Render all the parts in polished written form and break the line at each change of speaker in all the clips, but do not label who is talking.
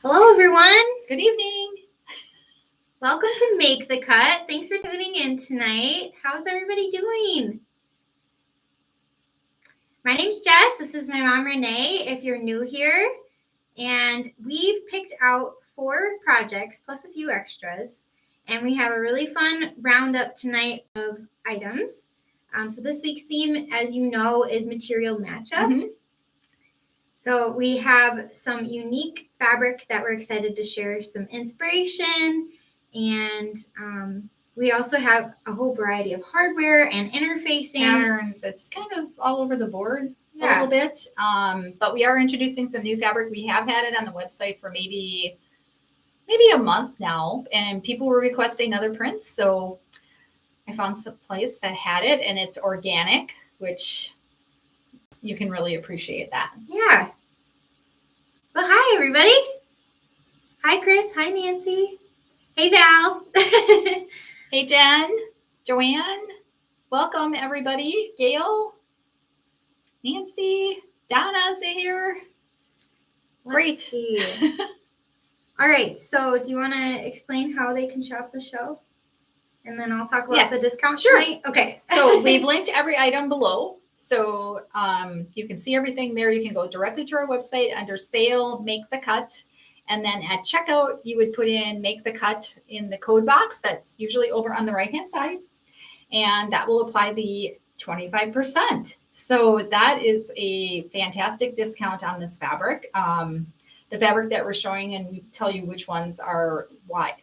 Hello, everyone.
Good evening.
Welcome to Make the Cut. Thanks for tuning in tonight. How's everybody doing? My name's Jess. This is my mom, Renee, if you're new here. And we've picked out 4 projects plus a few extras. And we have a really fun roundup tonight of items. So this week's theme, as you know, is material matchup. Mm-hmm. So we have some unique fabric that we're excited to share some inspiration, and we also have a whole variety of hardware and interfacing.
Patterns. It's kind of all over the board a little bit, but we are introducing some new fabric. We have had it on the website for maybe a month now, and people were requesting other prints, so I found some place that had it, and it's organic, which you can really appreciate that.
Yeah. Well, hi, everybody. Hi, Chris. Hi, Nancy. Hey, Val.
Hey, Jen. Joanne. Welcome, everybody. Gail. Nancy. Donna's here. Great.
See. All right. So do you want to explain how they can shop the show? And then I'll talk about the discount tonight. Okay.
So we've linked every item below. So you can see everything there. You can go directly to our website under sale, make the cut. And then at checkout, you would put in make the cut in the code box. That's usually over on the right-hand side. And that will apply the 25%. So that is a fantastic discount on this fabric. The fabric that we're showing, and we tell you which ones are wide,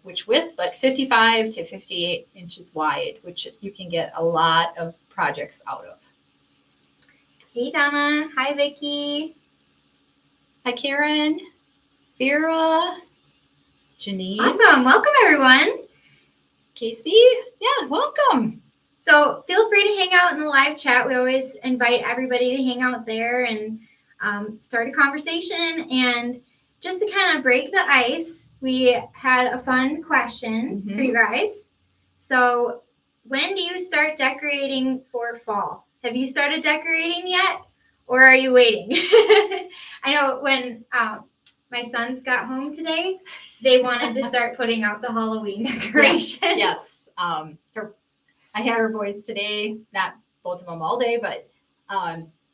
which width, but 55 to 58 inches wide, which you can get a lot of projects out of.
Hey, Donna. Hi, Vicki.
Hi, Karen. Vera. Janine.
Awesome. Welcome, everyone.
Casey. Yeah, welcome.
So feel free to hang out in the live chat. We always invite everybody to hang out there and start a conversation. And just to kind of break the ice, we had a fun question for you guys. So when do you start decorating for fall? Have you started decorating yet, or are you waiting? I know when my sons got home today, they wanted to start putting out the Halloween decorations.
Yes. I had our boys today, not both of them all day, but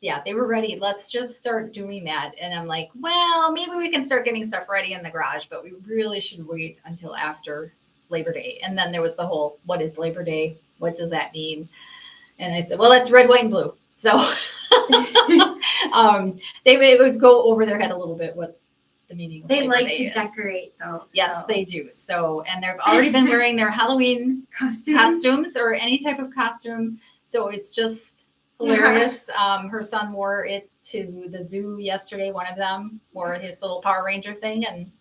they were ready. Let's just start doing that. And I'm like, well, maybe we can start getting stuff ready in the garage, but we really should wait until after Labor Day. And then there was the whole, what is Labor Day? What does that mean? And I said, well, that's red, white, and blue. So they would go over their head a little bit what the meaning of
Labor
Day
is. They like to decorate, though.
Yes, they do. So, and they've already been wearing their Halloween costumes or any type of costume. So it's just hilarious. Her son wore it to the zoo yesterday. One of them wore his little Power Ranger thing. And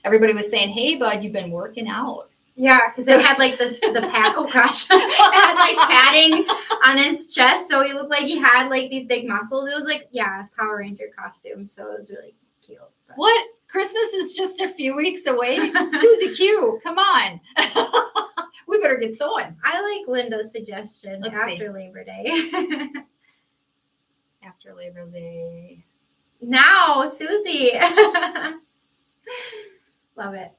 everybody was saying, hey, bud, you've been working out.
Yeah, because it had like the pad. Oh gosh, it had like padding on his chest, so he looked like he had like these big muscles. It was like Power Ranger costume, so it was really cute. But.
What? Christmas is just a few weeks away. Susie Q, come on, we better get sewing.
I like Linda's suggestion. After Labor Day.
After Labor Day.
Now, Susie. Love it.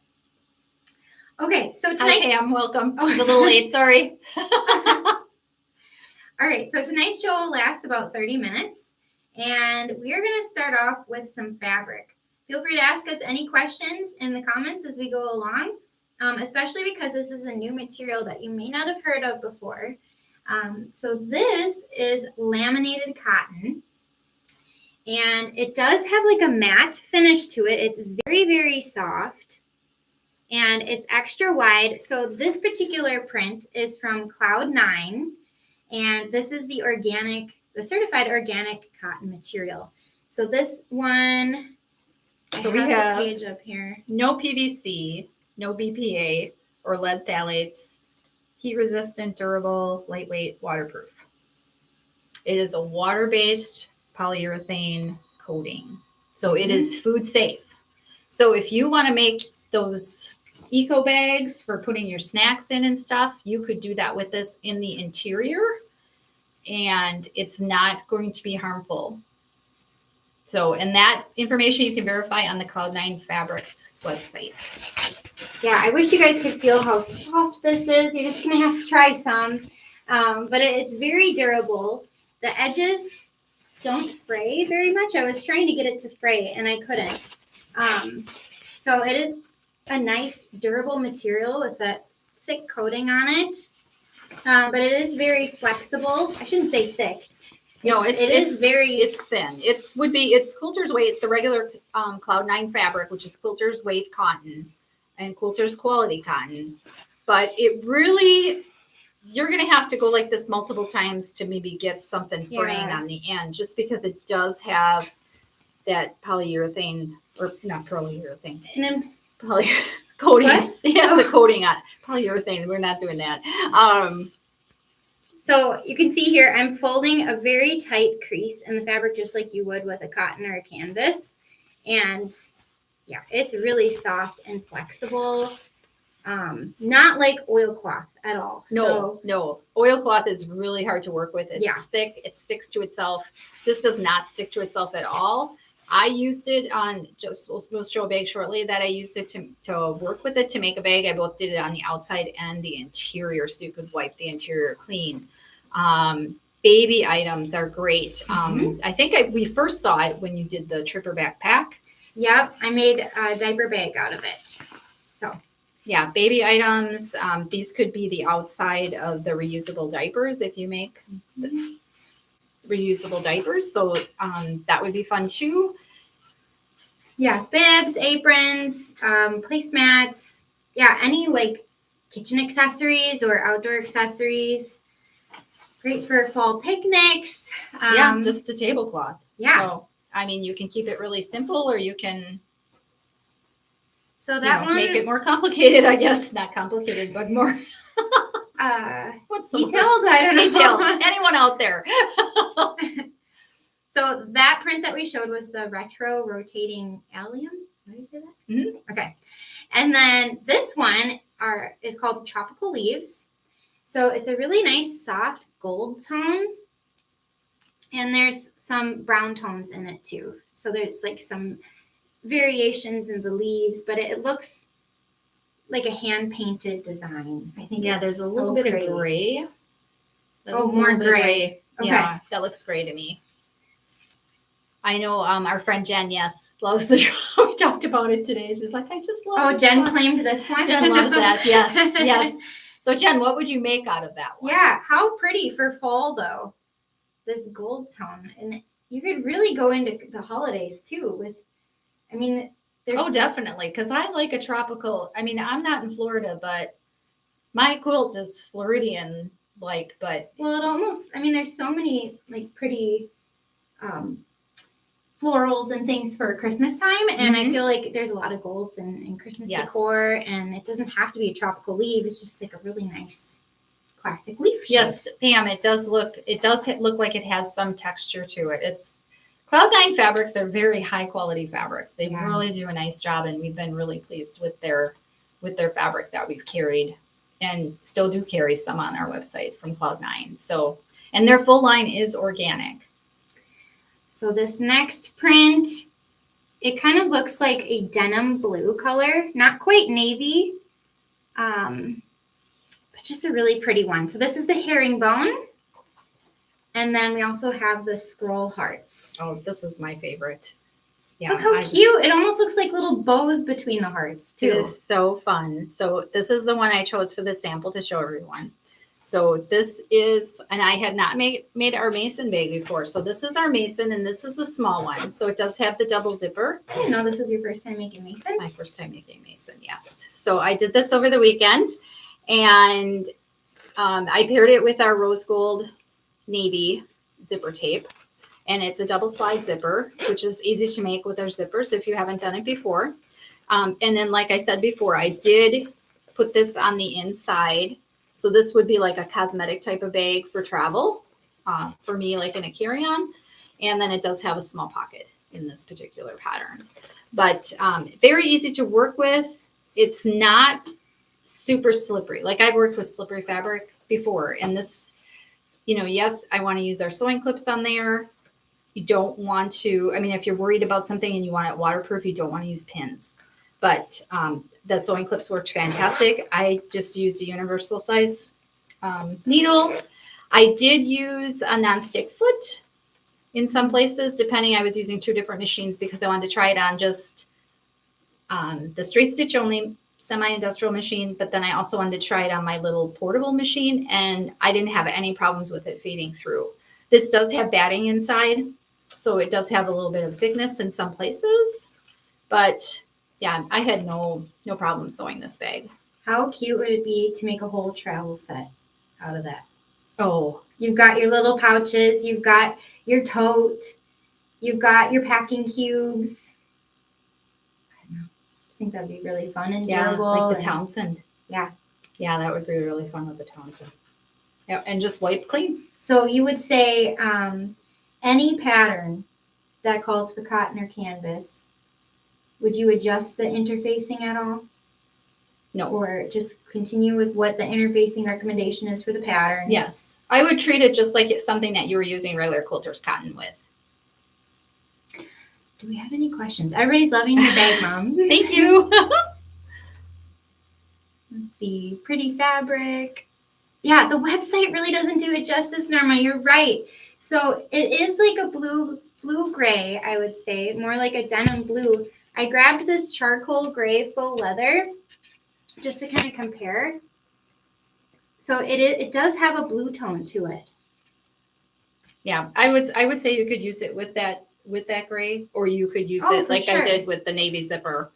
Okay, so tonight's...
Hi, Pam, welcome. I was a little late, sorry.
All right, so tonight's show will last about 30 minutes, and we are going to start off with some fabric. Feel free to ask us any questions in the comments as we go along, especially because this is a new material that you may not have heard of before. So this is laminated cotton, and it does have like a matte finish to it. It's very, very soft. And it's extra wide. So this particular print is from Cloud9. And this is the certified organic cotton material. So this one, we have the page up here.
No PVC, no BPA or lead phthalates, heat resistant, durable, lightweight, waterproof. It is a water-based polyurethane coating. So it is food safe. So if you want to make those eco bags for putting your snacks in and stuff, you could do that with this in the interior, and it's not going to be harmful. So, and that information you can verify on the Cloud9 Fabrics website.
Yeah, I wish you guys could feel how soft this is. You're just going to have to try some. But it's very durable. The edges don't fray very much. I was trying to get it to fray, and I couldn't. So it is a nice, durable material with a thick coating on it. But it is very flexible. I shouldn't say thick.
No,
it is very.
It's thin. It's quilter's weight, the regular Cloud9 fabric, which is quilter's weight cotton and quilter's quality cotton. But it really, you're going to have to go like this multiple times to maybe get something fraying on the end, just because it does have that polyurethane, or not polyurethane,
And then
coating.
What?
It has the coating on polyurethane. We're not doing that.
So you can see here, I'm folding a very tight crease in the fabric, just like you would with a cotton or a canvas. And yeah, it's really soft and flexible. Not like oilcloth at all.
No. Oilcloth is really hard to work with. It's thick. It sticks to itself. This does not stick to itself at all. I used it on, we'll show a bag shortly that I used it to work with it to make a bag. I both did it on the outside and the interior, so you could wipe the interior clean. Baby items are great. I think we first saw it when you did the tripper backpack.
Yep, I made a diaper bag out of it. So
yeah, baby items. These could be the outside of the reusable diapers if you make the reusable diapers. So that would be fun too.
Yeah, bibs, aprons, placemats. Yeah, any like kitchen accessories or outdoor accessories. Great for fall picnics.
Just a tablecloth.
Yeah.
So, I mean, you can keep it really simple, or you can
one
make it more complicated, I guess. Not complicated, but more
what's detailed? I don't know.
Detailed. Anyone out there?
So that print that we showed was the retro rotating allium. Is that how you say that?
Mm-hmm.
Okay. And then this one is called Tropical Leaves. So it's a really nice soft gold tone. And there's some brown tones in it too. So there's like some variations in the leaves, but it looks like a hand painted design. I think
there's a little bit of gray.
More gray. Okay.
Yeah, that looks gray to me. I know our friend Jen, loves the drawing. We talked about it today. She's like, I just love it.
Oh, Jen claimed this one.
Jen loves that. Yes. So Jen, what would you make out of that one?
Yeah, how pretty for fall though. This gold tone. And you could really go into the holidays too there's
definitely. Because I like a tropical, I'm not in Florida, but my quilt is Floridian but
well, it almost, there's so many like pretty florals and things for Christmas time, and I feel like there's a lot of golds in Christmas decor, and it doesn't have to be a tropical leaf. It's just like a really nice classic leaf shape.
Yes, Pam, it does look like it has some texture to it. It's Cloud9 fabrics are very high quality fabrics. They really do a nice job, and we've been really pleased with their fabric that we've carried and still do carry some on our website from Cloud9. So, and their full line is organic.
So this next print, it kind of looks like a denim blue color, not quite navy, but just a really pretty one. So this is the herringbone. And then we also have the scroll hearts.
Oh, this is my favorite. Yeah,
look how cute. It almost looks like little bows between the hearts too.
It is so fun. So this is the one I chose for the sample to show everyone. So this is, and I had not made our mason bag before. So this is our mason, and this is the small one. So it does have the double zipper.
I didn't know this was your first time making mason.
My first time making mason, yes. So I did this over the weekend, and I paired it with our rose gold navy zipper tape. And it's a double slide zipper, which is easy to make with our zippers if you haven't done it before. And then, like I said before, I did put this on the inside. So this would be like a cosmetic type of bag for travel, for me, like in a carry-on. And then it does have a small pocket in this particular pattern. But very easy to work with. It's not super slippery. Like I've worked with slippery fabric before. And this, yes, I want to use our sewing clips on there. You don't want to, I mean, if you're worried about something and you want it waterproof, you don't want to use pins. But the sewing clips worked fantastic. I just used a universal size needle. I did use a nonstick foot in some places, depending. I was using 2 different machines because I wanted to try it on just the straight stitch only semi-industrial machine, but then I also wanted to try it on my little portable machine, and I didn't have any problems with it feeding through. This does have batting inside, so it does have a little bit of thickness in some places, but yeah, I had no problem sewing this bag.
How cute would it be to make a whole travel set out of that?
Oh,
You've got your little pouches, you've got your tote, you've got your packing cubes. I think that'd be really fun and durable.
Like the Townsend.
Yeah.
Yeah, that would be really fun with the Townsend. Yeah, and just wipe clean.
So you would say any pattern that calls for cotton or canvas, would you adjust the interfacing at all?
No.
Or just continue with what the interfacing recommendation is for the pattern?
Yes. I would treat it just like it's something that you were using regular quilter's cotton with.
Do we have any questions? Everybody's loving your bag, Mom.
Thank you.
Let's see. Pretty fabric. Yeah, the website really doesn't do it justice, Norma. You're right. So it is like a blue-gray, I would say, more like a denim blue. I grabbed this charcoal gray faux leather just to kind of compare. So it does have a blue tone to it.
Yeah, I would say you could use it with that gray, or you could use it like I did with the navy zipper.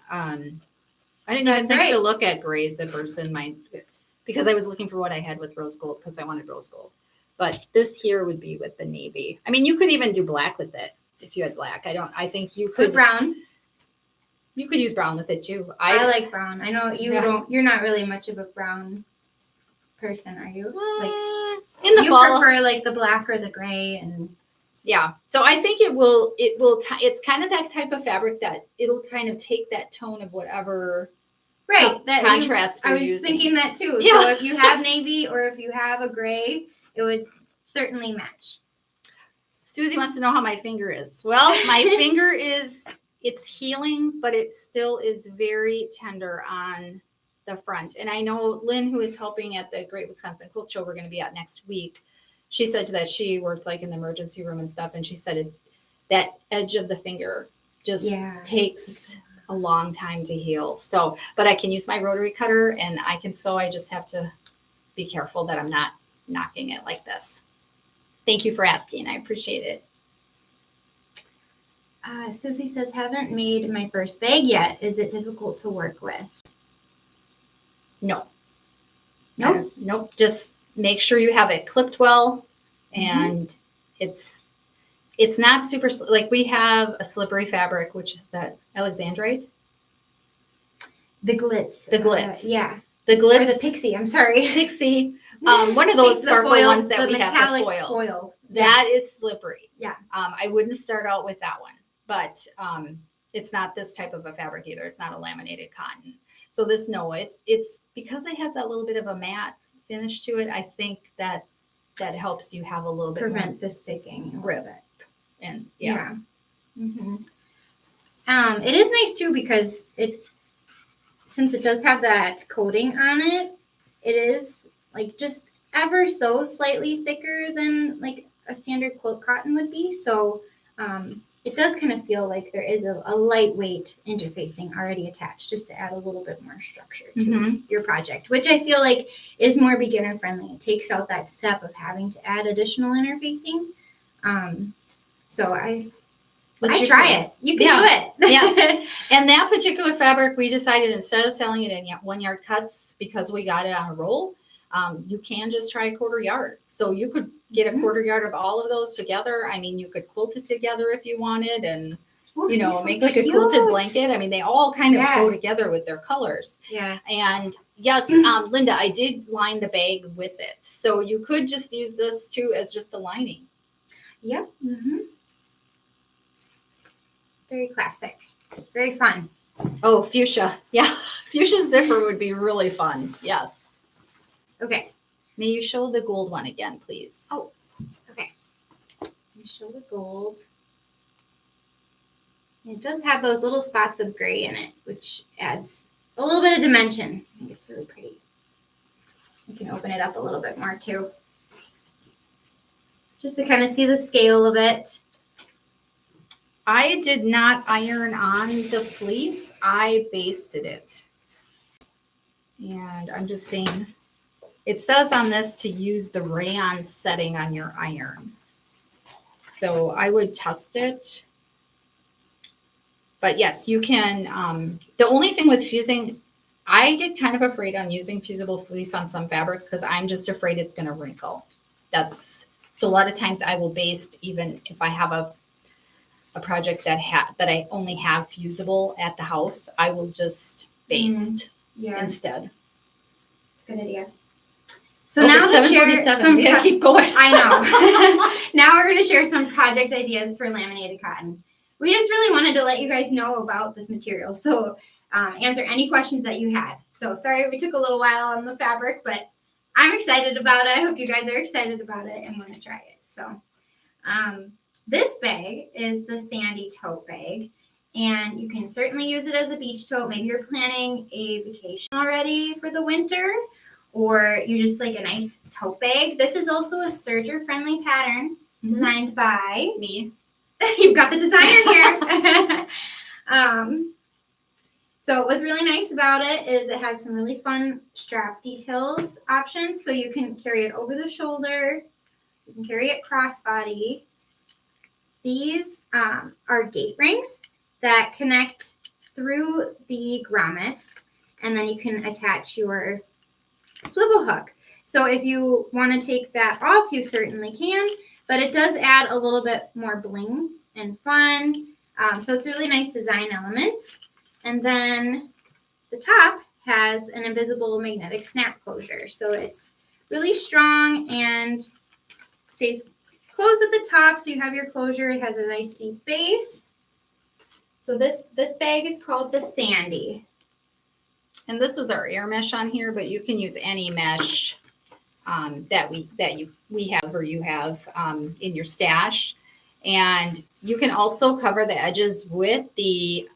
I didn't even think to look at gray zippers in my, because I was looking for what I had with rose gold because I wanted rose gold. But this here would be with the navy. I mean, you could even do black with it if you had black. I think you could.
Or brown.
You could use brown with it too.
I like brown. I know you're not really much of a brown person, are you? Like
in the fall,
prefer like the black or the gray and.
Yeah. So I think it's kind of that type of fabric that it'll kind of take that tone of whatever
that
contrast
I was
using.
thinking that too.
Yeah.
So if you have navy or if you have a gray, it would certainly match.
Susie wants to know how my finger is. Well, my finger it's healing, but it still is very tender on the front. And I know Lynn, who is helping at the Great Wisconsin Quilt Show we're going to be at next week, she said that she worked like in the emergency room and stuff. And she said that edge of the finger just takes a long time to heal. So, but I can use my rotary cutter and I can sew. I just have to be careful that I'm not knocking it like this. Thank you for asking. I appreciate it.
Susie says, haven't made my first bag yet. Is it difficult to work with?
No.
Nope.
Just make sure you have it clipped well, and it's not super, like we have a slippery fabric, which is that Alexandrite.
The glitz.
The glitz.
Yeah.
The glitz.
Or the pixie. I'm sorry.
Pixie. One of those sparkly ones that we have, the
foil.
That is slippery.
Yeah.
I wouldn't start out with that one, but it's not this type of a fabric either. It's not a laminated cotton. So this, it's because it has that little bit of a matte finish to it. I think that helps you have a little bit
prevent the sticking
grip. And
Mm-hmm. It is nice too because since it does have that coating on it, it is like just ever so slightly thicker than like a standard quilt cotton would be. So it does kind of feel like there is a lightweight interfacing already attached just to add a little bit more structure to your project, which I feel like is more beginner friendly. It takes out that step of having to add additional interfacing. So I try it. You can do it.
Yes. And that particular fabric, we decided instead of selling it in 1 yard cuts, because we got it on a roll, you can just try a 1/4 yard. So you could get a 1/4 yard of all of those together. I mean, you could quilt it together if you wanted and, make like a quilted blanket. I mean, they all kind of go together with their colors.
Yeah.
And yes, Linda, I did line the bag with it. So you could just use this too as just a lining.
Yep. Very classic. Very fun.
Oh, fuchsia. Yeah. Fuchsia zipper would be really fun. Yes.
Okay.
May you show the gold one again, please?
Oh, okay. me show the gold. It does have those little spots of gray in it, which adds a little bit of dimension. I think it's really pretty. You can open it up a little bit more too, just to kind of see the scale of it.
I did not iron on the fleece. I basted it. And I'm just saying, it says on this to use the rayon setting on your iron. So I would test it. But yes, you can. The only thing with fusing, I get kind of afraid on using fusible fleece on some fabrics because I'm just afraid it's going to wrinkle. So a lot of times I will baste even if I have a project that I only have fusible at the house. I will just baste instead.
It's a good idea. So now to share some.
We gotta keep going.
I know. Now we're going to share some project ideas for laminated cotton. We just really wanted to let you guys know about this material. So answer any questions that you had. So sorry we took a little while on the fabric, but I'm excited about it. I hope you guys are excited about it and want to try it. So this bag is the Sandy tote bag, and you can certainly use it as a beach tote. Maybe you're planning a vacation already for the winter, or you just like a nice tote bag. This is also a serger-friendly pattern designed by
me.
You've got the designer here. So what's really nice about it is it has some really fun strap details options. So you can carry it over the shoulder. You can carry it crossbody. These are gate rings that connect through the grommets, and then you can attach your swivel hook. So if you want to take that off, you certainly can, but it does add a little bit more bling and fun. So it's a really nice design element. And then the top has an invisible magnetic snap closure. So it's really strong and stays closed at the top. So you have your closure. It has a nice deep base. So this bag is called the Sandy.
And this is our air mesh on here, but you can use any mesh that we have or you have in your stash. And you can also cover the edges with the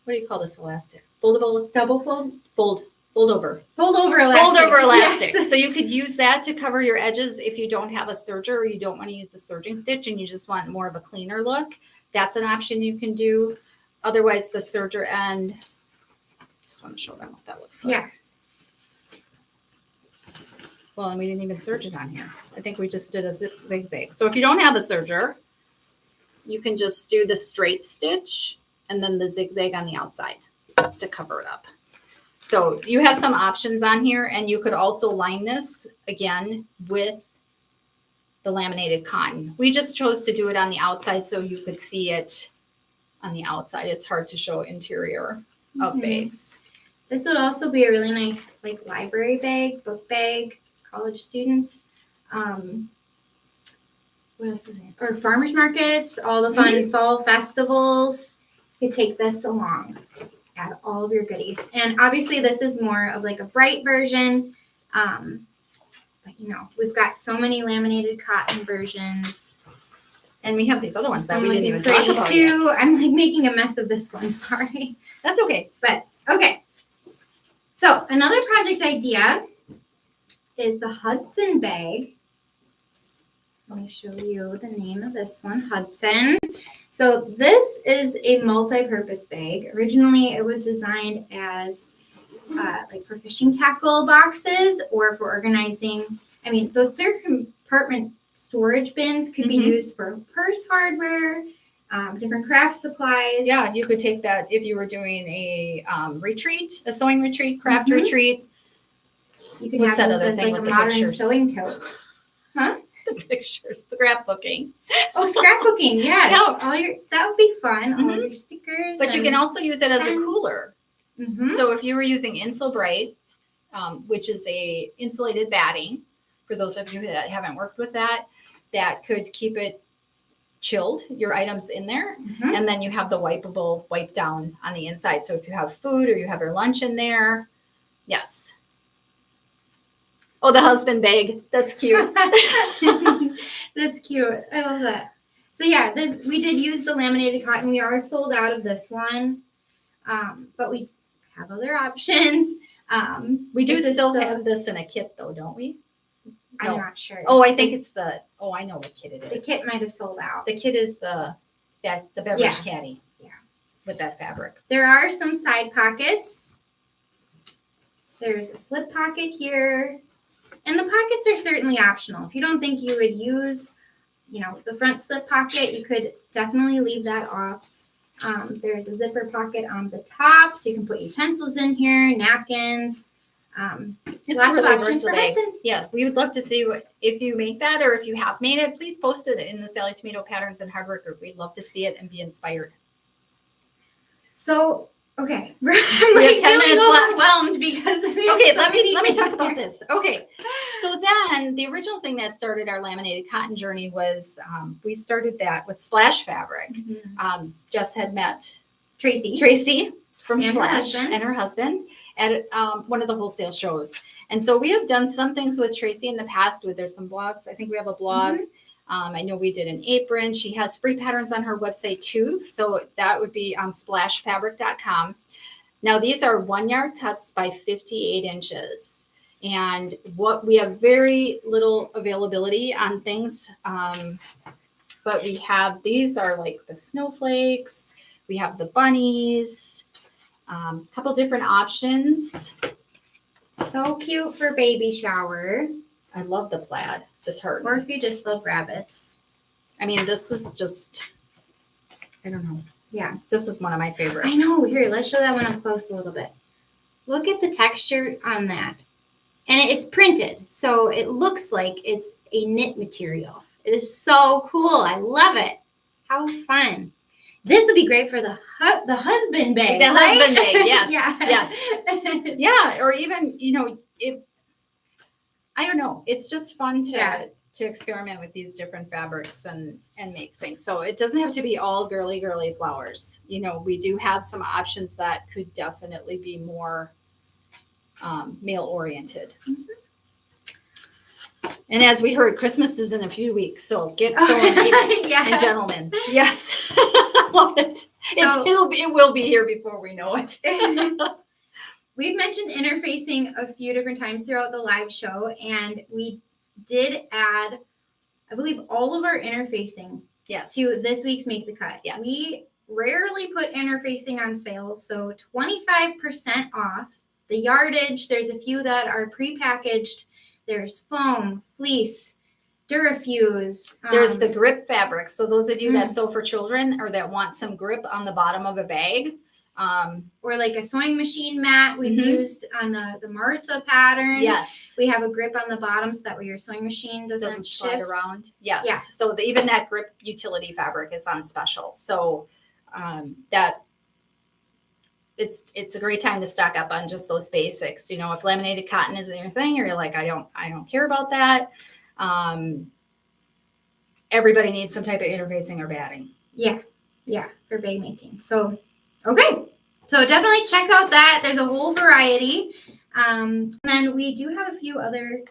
what do you call this elastic? Foldable, double fold, fold over elastic.
Fold over elastic.
Yes. So you could use that to cover your edges if you don't have a serger or you don't want to use a serging stitch and you just want more of a cleaner look. That's an option you can do. Otherwise, the serger end. Just want to show them what that looks like.
Yeah.
Well, and we didn't even serge it on here. I think we just did a zigzag. So if you don't have a serger, you can just do the straight stitch and then the zigzag on the outside to cover it up. So you have some options on here, and you could also line this again with the laminated cotton. We just chose to do it on the outside so you could see it on the outside. It's hard to show interior of bags.
This would also be a really nice like library bag, book bag, college students. What else is there? Or farmers markets, all the fun fall festivals. You could take this along. Add all of your goodies. And obviously this is more of like a bright version. But you know, we've got so many laminated cotton versions.
And we have these other ones that we
Some
didn't
might
even
be
talk
pretty
about
too.
yet.
I'm like making a mess of this one, sorry.
That's okay.
But okay. So another project idea is the Hudson bag. Let me show you the name of this one, Hudson. So this is a multi-purpose bag. Originally, it was designed as like for fishing tackle boxes or for organizing. I mean, those clear compartment storage bins could be used for purse hardware, different craft supplies.
Yeah, you could take that if you were doing a retreat, a sewing retreat, craft retreat.
You could
What's
have
that
this
other
as
thing
like a
with the
modern
pictures?
sewing tote. Huh?
The pictures, scrapbooking.
Oh, scrapbooking, yes.
Yeah.
That would be fun. All your stickers.
But you can also use it as a
pens.
cooler. So if you were using Insulbright, which is a insulated batting, for those of you that haven't worked with that, that could keep it chilled, your items in there. And then you have the wipeable wipe down on the inside. So if you have food or you have your lunch in there, yes. Oh, the husband bag. That's cute.
That's cute. I love that. So yeah, we did use the laminated cotton. We are sold out of this one, but we have other options.
We do still have this in a kit, though, don't we?
I'm
No.
not sure.
Oh, I think it's the. Oh, I know what kit it is.
The kit might have sold out.
The kit is the beverage
Yeah.
caddy.
Yeah.
With that fabric.
There are some side pockets. There's a slip pocket here. And the pockets are certainly optional. If you don't think you would use, the front slip pocket, you could definitely leave that off. There's a zipper pocket on the top, so you can put utensils in here, napkins.
It's
Lots of
really
options for
versatile.
Hudson.
Yeah, we would love to see if you make that, or if you have made it, please post it in the Sallie Tomato Patterns and Hardwork group. We'd love to see it and be inspired.
So, okay.
We have 10 minutes left.
Overwhelmed because
Okay, let me talk about this. Okay, so then the original thing that started our laminated cotton journey was we started that with splash fabric.
Mm-hmm.
Jess had met
Tracy
from
and
Splash
her husband.
and her husband at one of the wholesale shows. And so we have done some things with Tracy in the past. There's some blogs. I think we have a blog.
Mm-hmm.
I know we did an apron. She has free patterns on her website too. So that would be splashfabric.com. Now these are 1 yard cuts by 58 inches. And we have very little availability on things. But we have, these are like the snowflakes. We have the bunnies, a couple different options.
So cute for baby shower.
I love the plaid, the tartan.
Or if you just love rabbits.
I mean, this is just, I don't know.
Yeah.
This is one of my favorites.
I know. Here, let's show that one up close a little bit. Look at the texture on that. And it's printed, so it looks like it's a knit material. It is so cool. I love it. How fun. This would be great for the husband bag.
The
right?
husband bag, yes.
Yes.
Yeah, or even, I don't know. It's just fun to experiment with these different fabrics and make things. So it doesn't have to be all girly flowers. We do have some options that could definitely be more male oriented. Mm-hmm. And as we heard, Christmas is in a few weeks, so get going, ladies and gentlemen. Yes, I love it. So, it will be here before we know it.
We've mentioned interfacing a few different times throughout the live show, and we did add, I believe, all of our interfacing to this week's Make the Cut.
Yes.
We rarely put interfacing on sale, so 25% off. The yardage, there's a few that are prepackaged. There's foam, fleece, Durafuse.
There's the grip fabric. So those of you that sew for children or that want some grip on the bottom of a bag.
Or like a sewing machine mat we've used on the Martha pattern.
Yes.
We have a grip on the bottom so that way your sewing machine doesn't
slide
shift
around. Yes.
Yeah.
So even that grip utility fabric is on special. So it's a great time to stock up on just those basics. If laminated cotton isn't your thing, or you're like, I don't care about that. Everybody needs some type of interfacing or batting.
Yeah, for bag making. So, okay. So definitely check out that. There's a whole variety. And then we do have a few other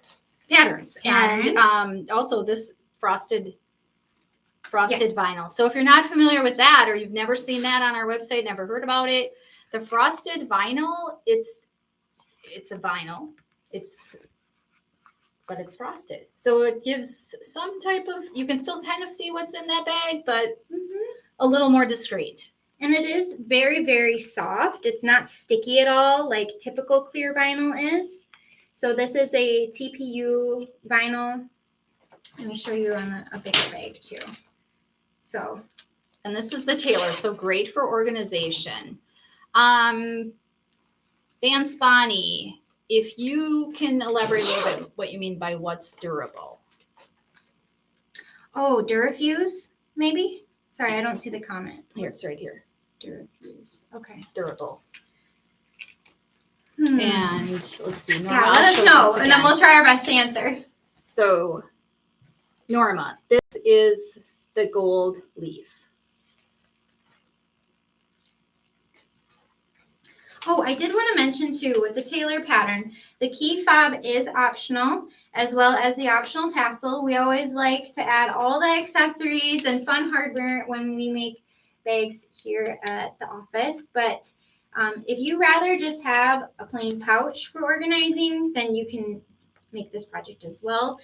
patterns.
And also this frosted vinyl. So if you're not familiar with that, or you've never seen that on our website, never heard about it, the frosted vinyl, it's a vinyl. But it's frosted. So it gives some type of, you can still kind of see what's in that bag, but a little more discreet.
And it is very, very soft. It's not sticky at all like typical clear vinyl is. So this is a TPU vinyl. Let me show you on a bigger bag too. So.
And this is the Taylor. So great for organization. Van Spani, if you can elaborate a little bit what you mean by what's durable.
Oh, Durafuse, maybe? Sorry, I don't see the comment.
Here, it's right here.
Durafuse. Okay.
Durable. And let's see. Norma,
let us know, and then we'll try our best to answer.
So, Norma, this is the gold leaf.
Oh, I did want to mention too, with the tailor pattern, the key fob is optional, as well as the optional tassel. We always like to add all the accessories and fun hardware when we make bags here at the office. But if you rather just have a plain pouch for organizing, then you can make this project as well.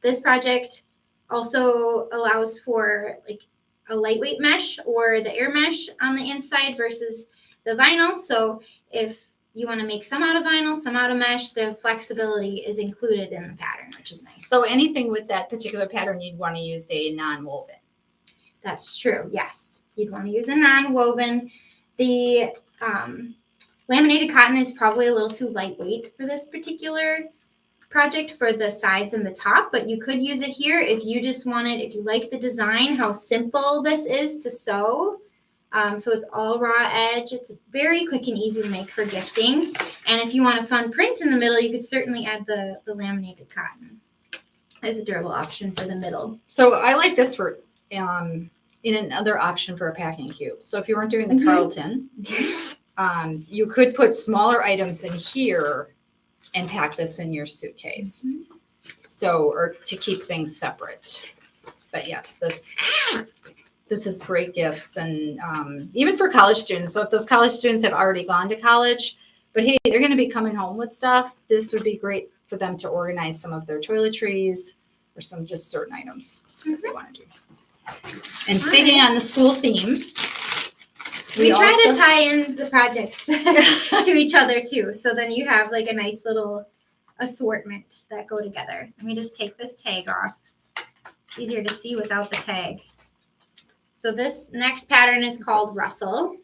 This project also allows for like a lightweight mesh or the air mesh on the inside versus the vinyl. So if you want to make some out of vinyl, some out of mesh, the flexibility is included in the pattern, which is nice.
So anything with that particular pattern, you'd want to use a non-woven.
That's true. Yes. You'd want to use a non-woven. The laminated cotton is probably a little too lightweight for this particular project for the sides and the top, but you could use it here if you just wanted, if you like the design, how simple this is to sew. So it's all raw edge. It's very quick and easy to make for gifting. And if you want a fun print in the middle, you could certainly add the laminated cotton as a durable option for the middle.
So I like this for in another option for a packing cube. So if you weren't doing the
Mhm.
Carlton, you could put smaller items in here and pack this in your suitcase.
Mm-hmm.
So, or to keep things separate. But yes, this is great gifts, and even for college students. So if those college students have already gone to college, but hey, they're going to be coming home with stuff, this would be great for them to organize some of their toiletries or some just certain items that they want to do. And speaking on the school theme,
we try to tie in the projects to each other too. So then you have like a nice little assortment that go together. Let me just take this tag off. It's easier to see without the tag. So this next pattern is called Russell.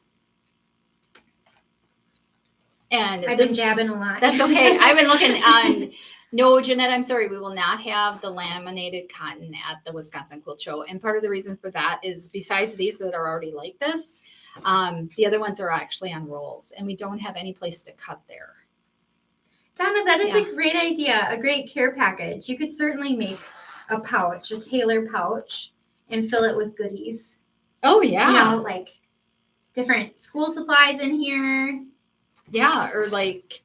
And
I've been jabbing a lot.
That's okay. I've been looking on. No, Jeanette, I'm sorry. We will not have the laminated cotton at the Wisconsin Quilt Show. And part of the reason for that is besides these that are already like this, the other ones are actually on rolls, and we don't have any place to cut there.
Donna, that is a great idea, a great care package. You could certainly make a pouch, a tailor pouch, and fill it with goodies.
Oh, yeah.
You know, like different school supplies in here.
Yeah, or like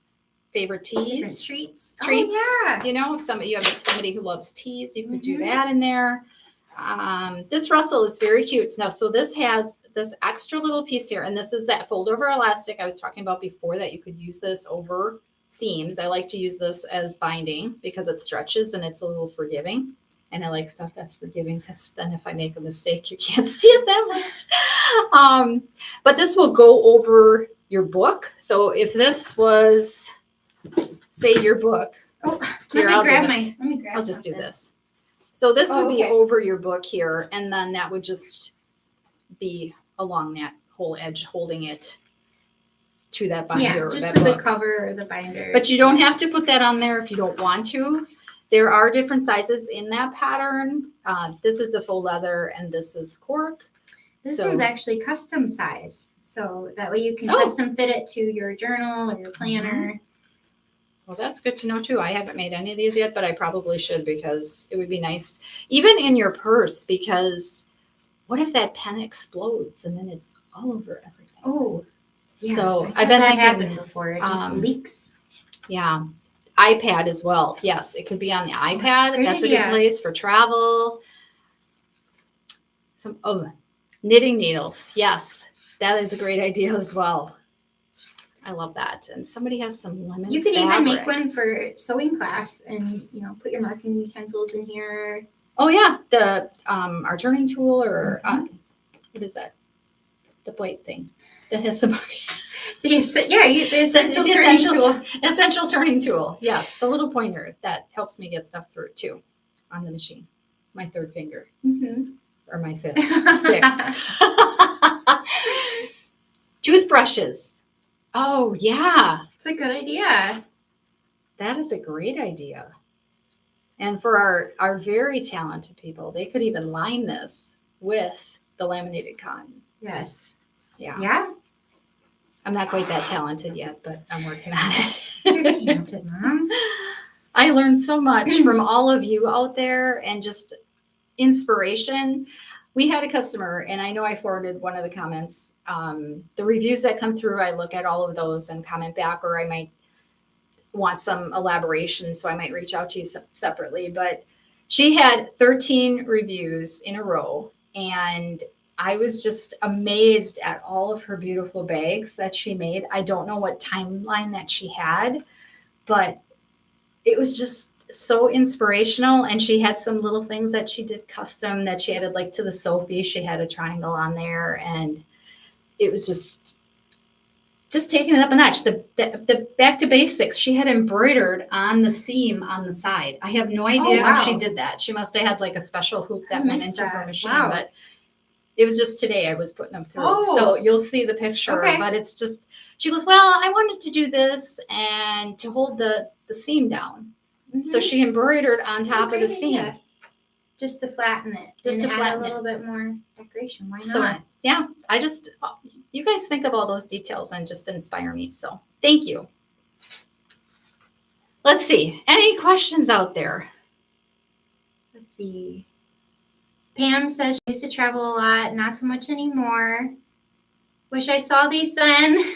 favorite teas.
Different treats.
Treats.
Oh, yeah.
You know, if you have somebody who loves teas, you could do that in there. This Russell is very cute. Now, so this has this extra little piece here, and this is that fold over elastic I was talking about before that you could use this over seams. I like to use this as binding because it stretches and it's a little forgiving. And I like stuff that's forgiving because then if I make a mistake, you can't see it that much. But this will go over your book. So if this was, say, your book.
Oh,
here,
let me grab
I'll just do
something.
this. So this would be
okay.
over your book here, and then that would just be along that whole edge, holding it to that binder or
just
that
to
book.
the cover or the binder.
But you don't have to put that on there if you don't want to. There are different sizes in that pattern. This is the faux leather, and this is cork.
This one's actually custom size, so that way you can
Oh.
custom fit it to your journal or your planner.
Well, that's good to know too. I haven't made any of these yet, but I probably should because it would be nice, even in your purse, because what if that pen explodes and then it's all over everything?
Oh, yeah.
So I've been
that
thinking,
happened before. It just leaks.
Yeah. iPad as well. Yes, it could be on the iPad. That's a good place for travel. Knitting needles. Yes, that is a great idea as well. I love that. And somebody has some lemon.
You could even make
fabrics.
one for sewing class and, put your marking utensils in here.
Oh yeah, the our turning tool or what is that? The white thing that has the marking.
The essential turning tool.
Essential turning tool. Yes, the little pointer that helps me get stuff through too on the machine. My third finger or my fifth, sixth. Toothbrushes. Oh yeah,
It's a good idea.
that is a great idea. And for our very talented people, they could even line this with the laminated cotton.
Yes.
Yeah.
Yeah.
I'm not quite that talented yet, but I'm working on it.
You're talented, Mom.
I learned so much from all of you out there and just inspiration. We had a customer, and I know I forwarded one of the comments. The reviews that come through, I look at all of those and comment back, or I might want some elaboration, so I might reach out to you separately. But she had 13 reviews in a row, and I was just amazed at all of her beautiful bags that she made. I don't know what timeline that she had, but it was just so inspirational. And she had some little things that she did custom that she added, like to the Sophie. She had a triangle on there, and it was just taking it up a notch. The back to basics. She had embroidered on the seam on the side. I have no idea how she did that. She must have had like a special hoop that went into her machine, but it was just today I was putting them through. So you'll see the picture, but it's just, she goes, well, I wanted to do this and to hold the seam down. So she embroidered on top of the seam.
Just to flatten it. Just to add a little bit more decoration. Why not?
So, yeah, you guys think of all those details and just inspire me. So thank you. Let's see. Any questions out there?
Let's see. Pam says she used to travel a lot, not so much anymore. Wish I saw these then.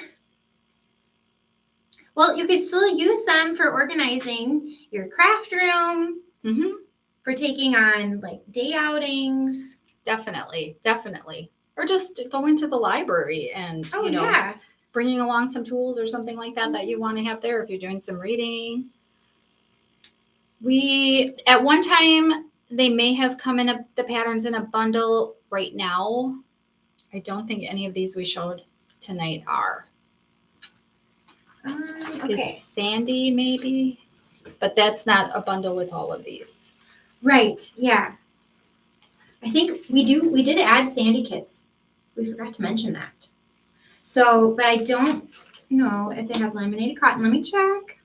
Well, you could still use them for organizing your craft room, for taking on like day outings.
Definitely. Or just going to the library and, bringing along some tools or something like that that you want to have there if you're doing some reading. At one time, they may have come in the patterns in a bundle. Right now, I don't think any of these we showed tonight are. Is Sandy maybe? But that's not a bundle with all of these.
Right, yeah. I think we did add Sandy kits. We forgot to mention that. So, but I don't know if they have laminated cotton. Let me check.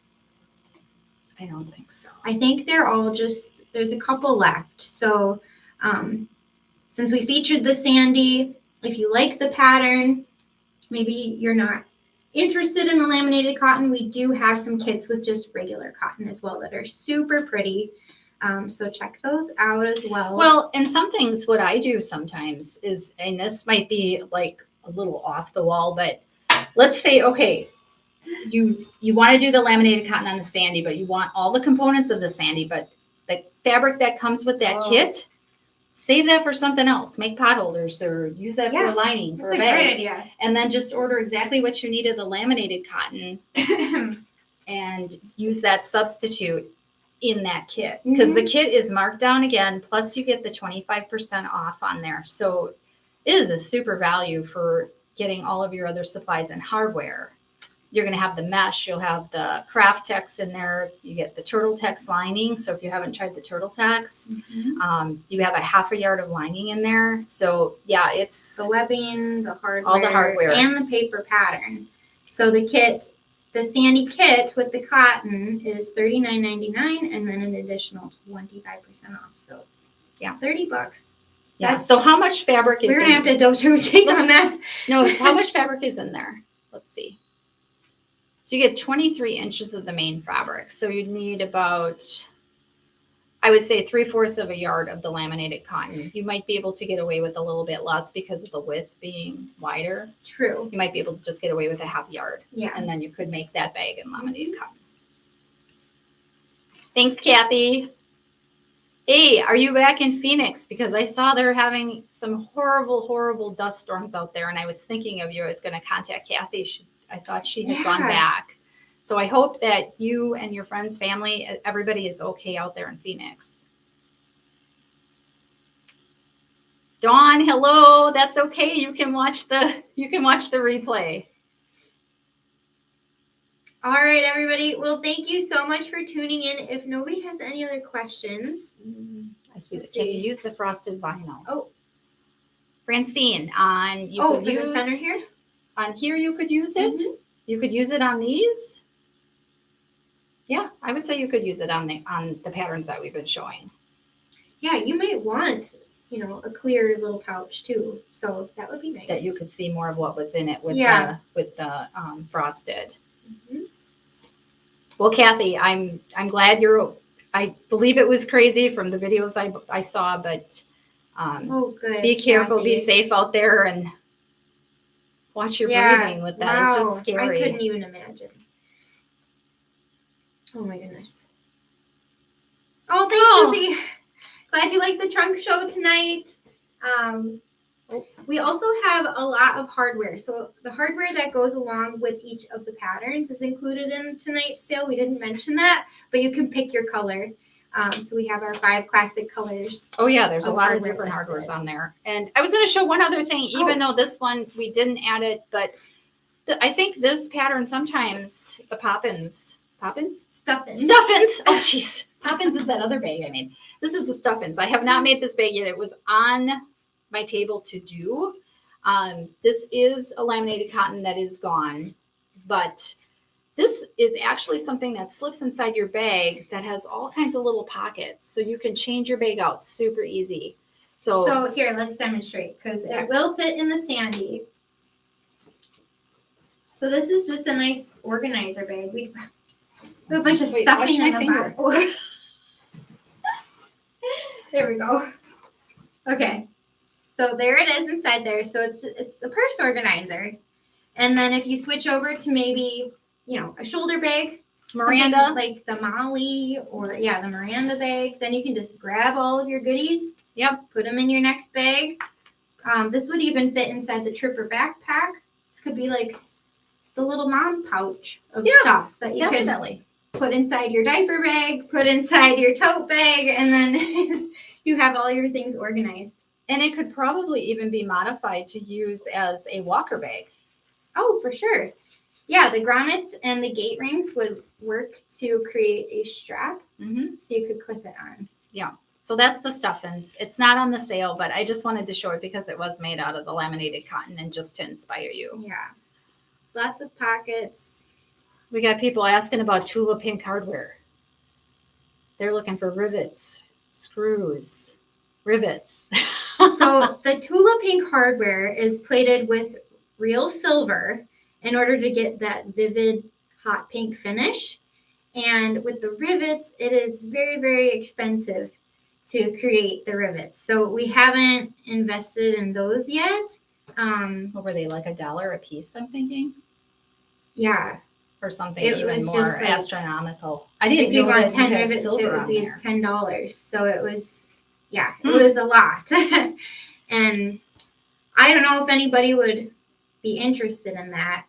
I don't think so.
I think they're all there's a couple left. So, since we featured the Sandy, if you like the pattern, maybe you're not interested in the laminated cotton, we do have some kits with just regular cotton as well that are super pretty. So check those out as well.
Well, and some things, what I do sometimes is, and this might be like a little off the wall, but let's say, okay, you want to do the laminated cotton on the Sandy, but you want all the components of the Sandy, but the fabric that comes with that kit, save that for something else. Make pot holders or use that for a lining for a bag.
Great idea.
And then just order exactly what you need of the laminated cotton and use that substitute in that kit, because the kit is marked down again, plus you get the 25% off on there. So it is a super value for getting all of your other supplies and hardware. You're going to have the mesh, you'll have the craft tex in there, you get the turtle tex lining. So if you haven't tried the turtle tex, you have a half a yard of lining in there. So yeah, it's
the webbing, the hardware,
all the hardware,
and the paper pattern. So the kit, the Sandy kit with the cotton is $39.99, and then an additional 25% off. So yeah, $30.
Yeah. So how much fabric is
we're gonna have to double-check on that.
No, how much fabric is in there? Let's see. So you get 23 inches of the main fabric. So you'd need about, I would say 3/4 of a yard of the laminated cotton. You might be able to get away with a little bit less because of the width being wider.
True.
You might be able to just get away with a half yard.
Yeah.
And then you could make that bag in laminated cotton. Thanks, Kathy. Hey, are you back in Phoenix? Because I saw they're having some horrible, horrible dust storms out there. And I was thinking of you. I was going to contact Kathy. I thought she had gone back. So I hope that you and your friends, family, everybody is okay out there in Phoenix. Dawn, hello. That's okay. You can watch the replay.
All right, everybody. Well, thank you so much for tuning in. If nobody has any other questions,
I see. Can you use the frosted vinyl?
Oh,
Francine,
for the center here.
On here, you could use it. You could use it on these. Yeah, I would say you could use it on the patterns that we've been showing.
Yeah, you might want, a clear little pouch too. So that would be nice.
That you could see more of what was in it with the frosted. Well, Kathy, I'm glad I believe it was crazy from the videos I saw, but
Oh, good.
Be careful,
Kathy.
be safe out there, and watch your breathing with that. It's just scary.
I couldn't even imagine. Oh my goodness. Oh, thanks, Susie. Glad you liked the trunk show tonight. We also have a lot of hardware. So the hardware that goes along with each of the patterns is included in tonight's sale. We didn't mention that, but you can pick your color. So we have our 5 classic colors.
Oh yeah, there's a lot of
hardware
different
listed.
hardwares on there. And I was going to show one other thing, even though this one we didn't add it, but I think this pattern sometimes the Stuffins. Oh jeez, Poppins is that other bag I made. This is the Stuffins. I have not made this bag yet. It was on my table to do. This is a laminated cotton that is gone, but this is actually something that slips inside your bag that has all kinds of little pockets. So you can change your bag out super easy. So
here, let's demonstrate because it will fit in the Sandy. So this is just a nice organizer bag. We have a bunch of stuffing in the bottom. There we go. Okay. So there it is inside there. So it's a purse organizer. And then if you switch over to maybe, a shoulder bag,
Miranda,
like the Molly or the Miranda bag, then you can just grab all of your goodies.
Yep.
Put them in your next bag. This would even fit inside the tripper backpack. This could be like the little mom pouch of stuff that you
definitely
could put inside your diaper bag, put inside your tote bag, and then you have all your things organized.
And it could probably even be modified to use as a walker bag.
Oh, for sure. Yeah, the grommets and the gate rings would work to create a strap, so you could clip it on.
Yeah. So that's the Stuffins. It's not on the sale, but I just wanted to show it because it was made out of the laminated cotton and just to inspire you.
Yeah. Lots of pockets.
We got people asking about Tula Pink hardware. They're looking for rivets, screws, rivets.
So the Tula Pink hardware is plated with real silver in order to get that vivid hot pink finish. And with the rivets, it is very, very expensive to create the rivets. So we haven't invested in those yet.
What were they, like $1 a piece, I'm thinking?
Yeah.
Or something even more astronomical. I didn't
if you
know
want
that
10
you had
rivets, it
silver
would
on
be
there.
$10. So it was, it was a lot. And I don't know if anybody would be interested in that,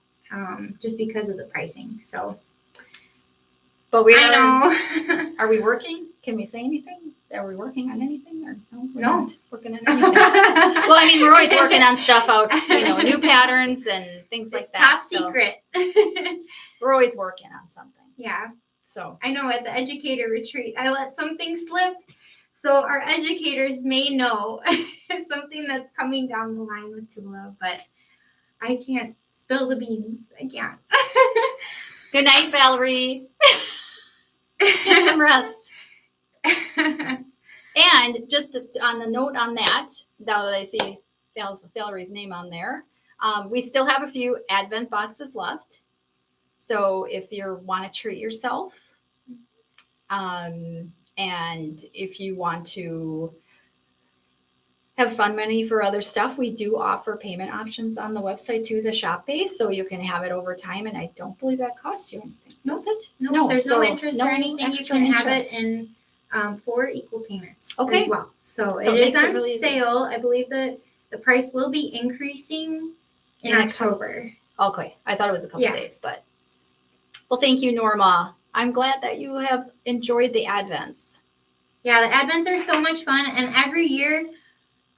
just because of the pricing. So,
but I
know.
Are we working? Can we say anything? Are we working on anything? Or no, we're
No.
not working on anything. Well, I mean, we're always working on stuff out, new patterns and things like that.
Top secret.
We're always working on something.
Yeah.
So
I know at the educator retreat, I let something slip. So our educators may know something that's coming down the line with Tula, but I can't spill the beans. I can't.
Good night, Valerie. Get some rest. And just on the note on that, now that I see Valerie's name on there, we still have a few Advent boxes left. So if you want to treat yourself, and if you want to have fun money for other stuff, we do offer payment options on the website too, the shop base, so you can have it over time. And I don't believe that costs you anything.
Nope.
Does it?
No, there's no interest or anything. You can have it
interest.
in 4 equal payments
Okay.
as well. So
it
it is
makes it
on
really easy.
sale. I believe that the price will be increasing in October.
Okay. I thought it was a couple days, but well, thank you, Norma. I'm glad that you have enjoyed the Advents.
Yeah, the Advents are so much fun, and every year,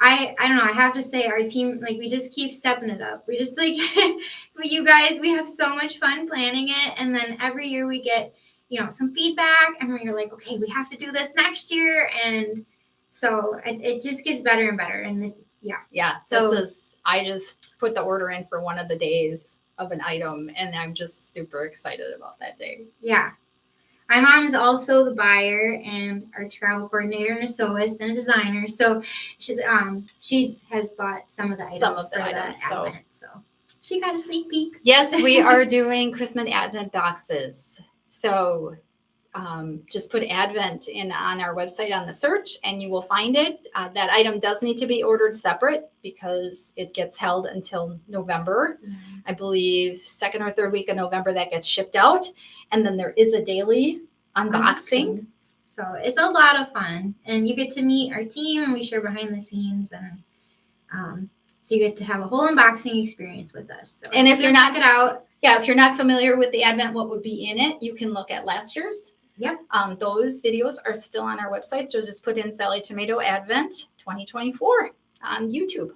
I don't know, I have to say our team, we just keep stepping it up. We just but you guys, we have so much fun planning it, and then every year we get, some feedback, and we're like, okay, we have to do this next year, and so it just gets better and better, and
So I just put the order in for one of the days of an item, and I'm just super excited about that day.
Yeah. My mom is also the buyer and our travel coordinator and a sewist and a designer. So she has bought some of the items for the Advent. So she got a sneak peek.
Yes, we are doing Christmas Advent boxes. So just put Advent in on our website on the search and you will find it. That item does need to be ordered separate because it gets held until November. I believe second or third week of November that gets shipped out. And then there is a daily unboxing.
So it's a lot of fun. And you get to meet our team and we share behind the scenes. And so you get to have a whole unboxing experience with us. So
and if you're not,
check it out.
Yeah, if you're not familiar with the Advent, what would be in it, you can look at last year's.
Yep.
Those videos are still on our website. So just put in Sallie Tomato Advent 2024 on YouTube.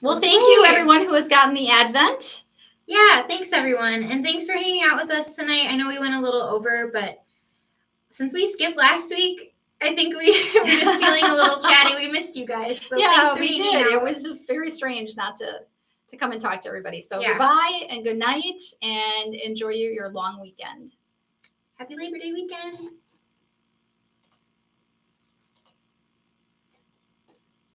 Well, thank you everyone who has gotten the Advent.
Yeah, thanks everyone. And thanks for hanging out with us tonight. I know we went a little over, but since we skipped last week, I think we were just feeling a little chatty. We missed you guys. So
yeah, we did. It was just very strange not to come and talk to everybody. So goodbye and good night and enjoy your long weekend.
Happy Labor Day weekend.